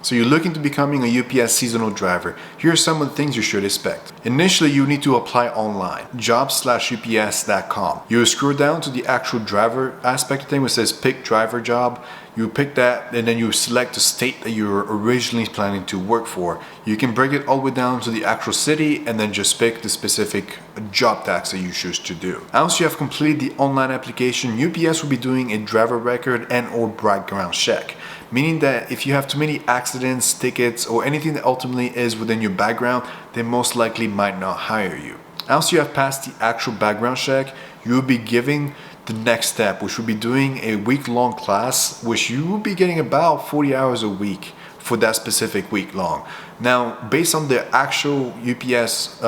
So you're looking to becoming a UPS seasonal driver. Here are some of the things you should expect. Initially, you need to apply online, jobs.ups.com. You scroll down to the actual driver aspect thing which says pick driver job. You pick that and then you select the state that you're originally planning to work for. You can break it all the way down to the actual city and then just pick the specific job task that you choose to do. Once you have completed the online application, UPS will be doing a driver record and or background check. Meaning that if you have too many accidents, tickets, or anything that ultimately is within your background, they most likely might not hire you. Once you have passed the actual background check, you will be giving the next step, which will be doing a week-long class, which you will be getting about 40 hours a week for that specific week long. Now, based on the actual UPS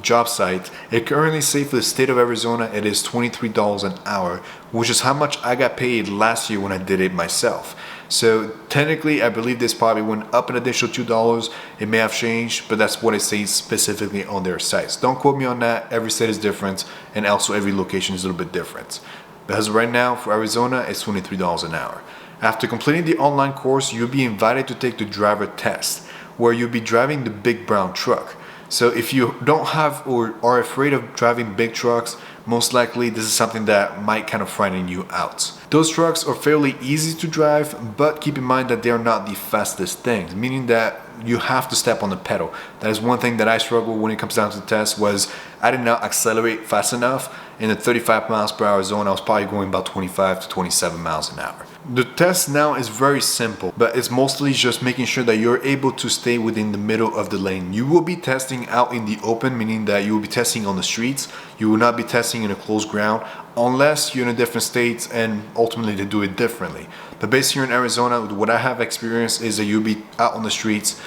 job site, it currently says for the state of Arizona, it is $23 an hour, which is how much I got paid last year when I did it myself. So technically, I believe this probably went up an additional $2. It may have changed, but that's what it says specifically on their sites. Don't quote me on that. Every state is different, and also every location is a little bit different. But as of right now, for Arizona, it's $23 an hour. After completing the online course, you'll be invited to take the driver test, where you'll be driving the big brown truck. So if you don't have or are afraid of driving big trucks, most likely this is something that might kind of frighten you out. Those trucks are fairly easy to drive, but keep in mind that they are not the fastest things, meaning that you have to step on the pedal. That is one thing that I struggle when it comes down to the test was I did not accelerate fast enough. In the 35 miles per hour zone, I was probably going about 25 to 27 miles an hour. The test now is very simple, but it's mostly just making sure that you're able to stay within the middle of the lane. You will be testing out in the open, meaning that you will be testing on the streets. You will not be testing in a closed ground unless you're in a different state and ultimately they do it differently. But based here in Arizona, what I have experienced is that you'll be out on the streets.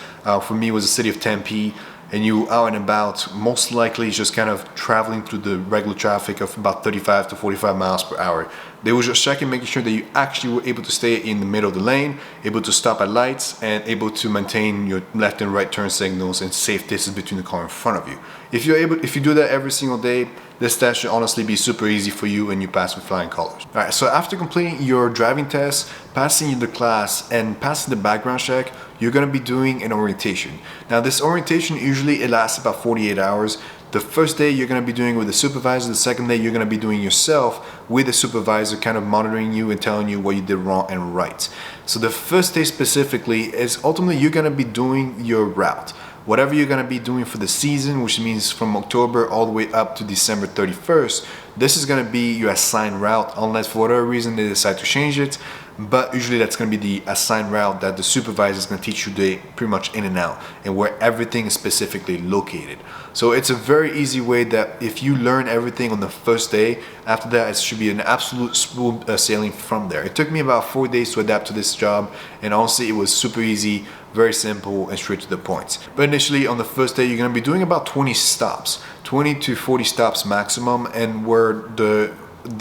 For me, it was the city of Tempe. And you out and about, most likely just kind of traveling through the regular traffic of about 35 to 45 miles per hour. They were just checking, making sure that you actually were able to stay in the middle of the lane, able to stop at lights, and able to maintain your left and right turn signals and safe distance between the car in front of you. If you do that every single day, this test should honestly be super easy for you and you pass with flying colors. Alright, so after completing your driving test, passing the class, and passing the background check, you're going to be doing an orientation. Now this orientation usually lasts about 48 hours. The first day you're going to be doing it with the supervisor. The second day you're going to be doing yourself with the supervisor, kind of monitoring you and telling you what you did wrong and right. So the first day specifically is ultimately you're going to be doing your route. Whatever you're going to be doing for the season, which means from October all the way up to December 31st, this is going to be your assigned route unless for whatever reason they decide to change it. But usually that's going to be the assigned route that the supervisor is going to teach you pretty much in and out and where everything is specifically located. So it's a very easy way that if you learn everything on the first day, after that it should be an absolute smooth sailing from there. It took me about 4 days to adapt to this job, and honestly it was super easy, very simple and straight to the point. But initially on the first day you're going to be doing about 20 stops, 20 to 40 stops maximum, and where the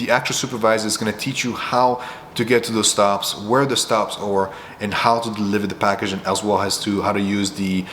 actual supervisor is going to teach you how to get to those stops, where the stops are, and how to deliver the package, and as well as to how to use the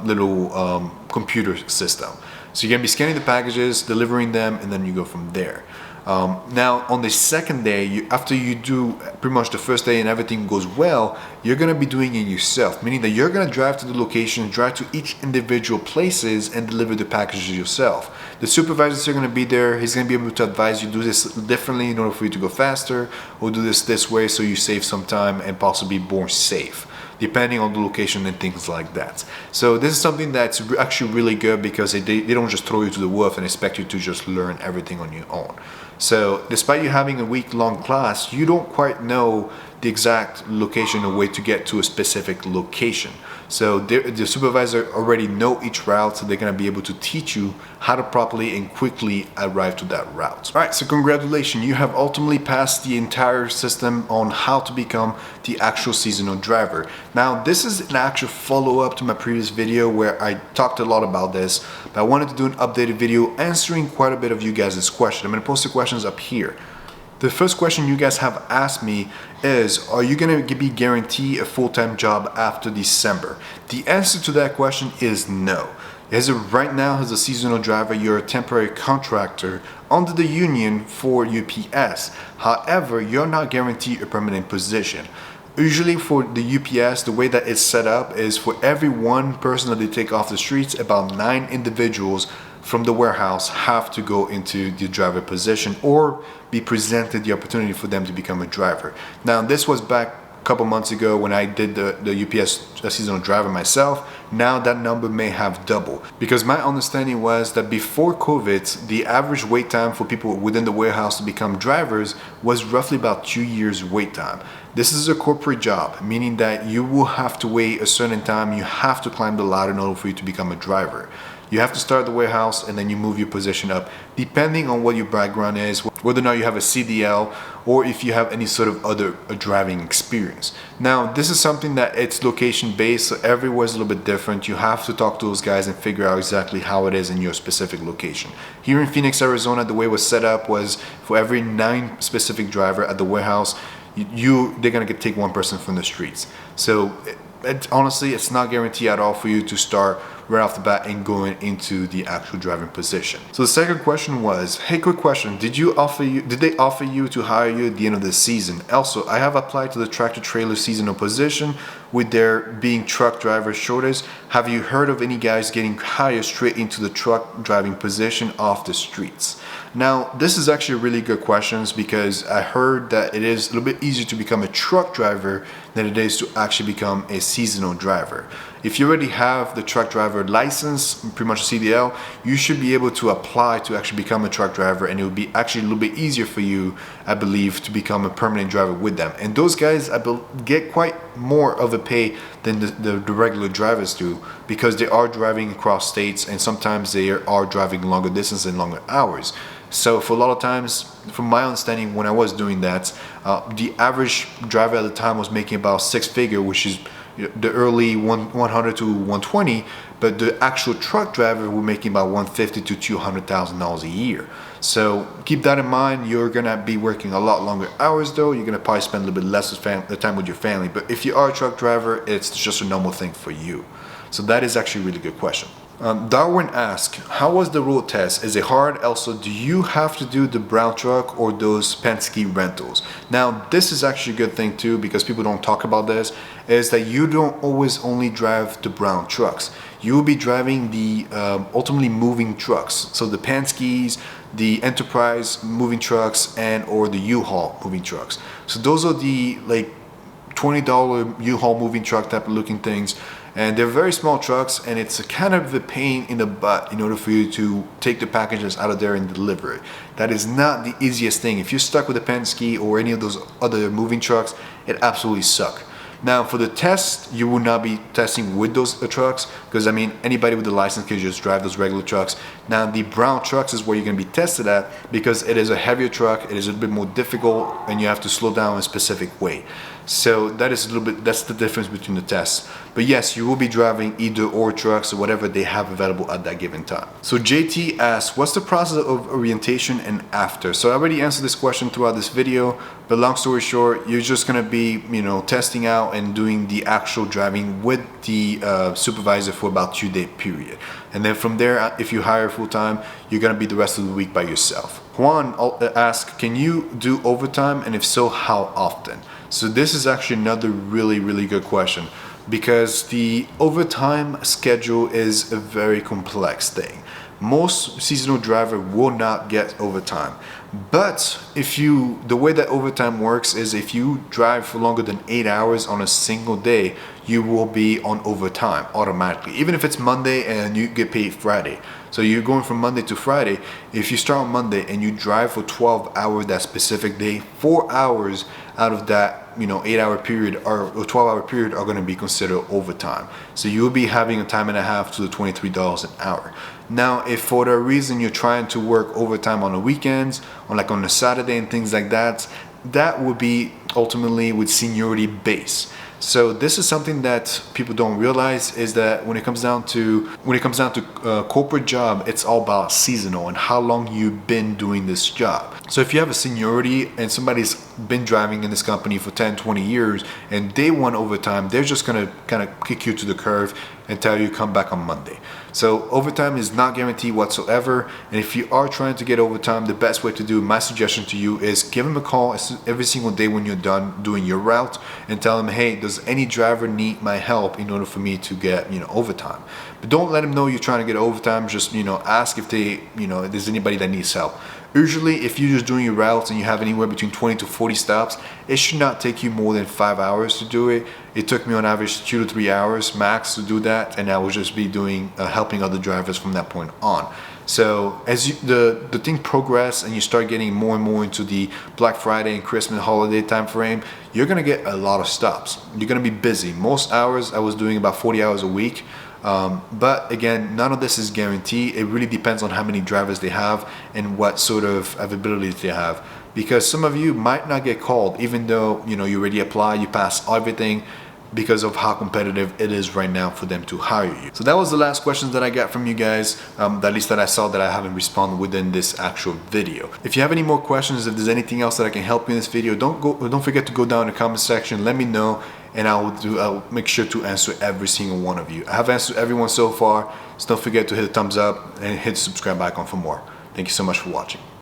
little computer system. So you're going to be scanning the packages, delivering them, and then you go from there. Now on the second day, after you do pretty much the first day and everything goes well, you're going to be doing it yourself, meaning that you're going to drive to the location, drive to each individual places and deliver the packages yourself. The supervisors are going to be there. He's going to be able to advise you do this differently in order for you to go faster, or do this way so you save some time and possibly be more safe, depending on the location and things like that. So this is something that's actually really good because they don't just throw you to the wolf and expect you to just learn everything on your own. So despite you having a week-long class, you don't quite know the exact location or way to get to a specific location. So the supervisor already know each route, so they're going to be able to teach you how to properly and quickly arrive to that route. All right, so congratulations, you have ultimately passed the entire system on how to become the actual seasonal driver. Now, this is an actual follow-up to my previous video where I talked a lot about this, but I wanted to do an updated video answering quite a bit of you guys' questions. I'm going to post the questions up here. The first question you guys have asked me is, are you going to be guaranteed a full-time job after December? The answer to that question is no. As of right now, as a seasonal driver, you're a temporary contractor under the union for UPS. However, you're not guaranteed a permanent position. Usually for the UPS, the way that it's set up is for every one person that they take off the streets, about 9 individuals from the warehouse have to go into the driver position or be presented the opportunity for them to become a driver. Now, this was back a couple months ago when I did the UPS seasonal driver myself. Now that number may have doubled, because my understanding was that before COVID, the average wait time for people within the warehouse to become drivers was roughly about 2 years wait time. This is a corporate job, meaning that you will have to wait a certain time. You have to climb the ladder in order for you to become a driver. You have to start at the warehouse and then you move your position up depending on what your background is, whether or not you have a CDL or if you have any sort of other driving experience. Now, this is something that it's location based, so everywhere is a little bit different. You have to talk to those guys and figure out exactly how it is in your specific location. Here in Phoenix, Arizona, the way it was set up was for every 9 specific driver at the warehouse, they're gonna take 1 person from the streets. So honestly, it's not guaranteed at all for you to start right off the bat and going into the actual driving position. So the second question was, hey, quick question, did they offer you to hire you at the end of the season? Also, I have applied to the tractor trailer seasonal position with there being truck driver shortage. Have you heard of any guys getting hired straight into the truck driving position off the streets? Now, this is actually a really good question because I heard that it is a little bit easier to become a truck driver than it is to actually become a seasonal driver. If you already have the truck driver license, pretty much a CDL, you should be able to apply to actually become a truck driver, and it would be actually a little bit easier for you, I believe, to become a permanent driver with them. And those guys, get quite more of a pay than the regular drivers do, because they are driving across states and sometimes they are driving longer distance and longer hours. So for a lot of times, from my understanding, when I was doing that, the average driver at the time was making about 6 figure, which is the early 100 to 120, but the actual truck driver were making about 150 to $200,000 a year. So keep that in mind. You're gonna be working a lot longer hours though. You're gonna probably spend a little bit less of time with your family. But if you are a truck driver, it's just a normal thing for you. So that is actually a really good question. Darwin asked, how was the road test? Is it hard? Also, do you have to do the brown truck or those Penske rentals? Now, this is actually a good thing too, because people don't talk about this, is that you don't always only drive the brown trucks. You will be driving the ultimately moving trucks. So the Penskes, the Enterprise moving trucks, and or the U-Haul moving trucks. So those are the like $20 U-Haul moving truck type of looking things. And they're very small trucks, and it's a kind of a pain in the butt in order for you to take the packages out of there and deliver it. That is not the easiest thing. If you're stuck with a Penske or any of those other moving trucks, it absolutely sucks. Now, for the test, you will not be testing with those trucks, because I mean, anybody with a license can just drive those regular trucks. Now, the brown trucks is where you're going to be tested at, because it is a heavier truck, it is a bit more difficult, and you have to slow down in a specific way. So that is a little bit, that's the difference between the tests. But yes, you will be driving either or trucks or whatever they have available at that given time. So JT asks, what's the process of orientation and after? So I already answered this question throughout this video, but long story short, you're just gonna be, testing out and doing the actual driving with the supervisor for about 2-day period. And then from there, if you hire full time, you're gonna be the rest of the week by yourself. Juan asks, can you do overtime? And if so, how often? So this is actually another really, really good question, because the overtime schedule is a very complex thing. Most seasonal driver will not get overtime. But the way that overtime works is if you drive for longer than 8 hours on a single day, you will be on overtime automatically, even if it's Monday and you get paid Friday. So you're going from Monday to Friday. If you start on Monday and you drive for 12 hours that specific day, 4 hours out of that 8-hour period or 12-hour period are going to be considered overtime. So you'll be having a time and a half to the $23 an hour. Now, if for the reason you're trying to work overtime on the weekends, on a Saturday and things like that, that would be ultimately with seniority base. So this is something that people don't realize, is that when it comes down to corporate job, it's all about seasonal and how long you've been doing this job. So if you have a seniority and somebody's been driving in this company for 10, 20 years and they want overtime, they're just gonna kind of kick you to the curb and tell you come back on Monday. So overtime is not guaranteed whatsoever, and if you are trying to get overtime, the best way to do, my suggestion to you, is give them a call every single day when you're done doing your route and tell them, hey, does any driver need my help in order for me to get, overtime? But don't let them know you're trying to get overtime. Just, ask if they, if there's anybody that needs help. Usually, if you're just doing your routes and you have anywhere between 20 to 40 stops, it should not take you more than 5 hours to do it. It took me on average 2 to 3 hours max to do that, and I will just be doing helping other drivers from that point on. So as the thing progresses and you start getting more and more into the Black Friday and Christmas holiday time frame, you're gonna get a lot of stops. You're gonna be busy. Most hours I was doing about 40 hours a week. But again, none of this is guaranteed. It really depends on how many drivers they have and what sort of availability they have. Because some of you might not get called, even though you already applied, you passed everything, because of how competitive it is right now for them to hire you. So that was the last questions that I got from you guys, at least that I saw that I haven't responded within this actual video. If you have any more questions, if there's anything else that I can help you in this video, don't forget to go down in the comment section, let me know, and I'll make sure to answer every single one of you. I have answered everyone so far, so don't forget to hit the thumbs up and hit the subscribe icon for more. Thank you so much for watching.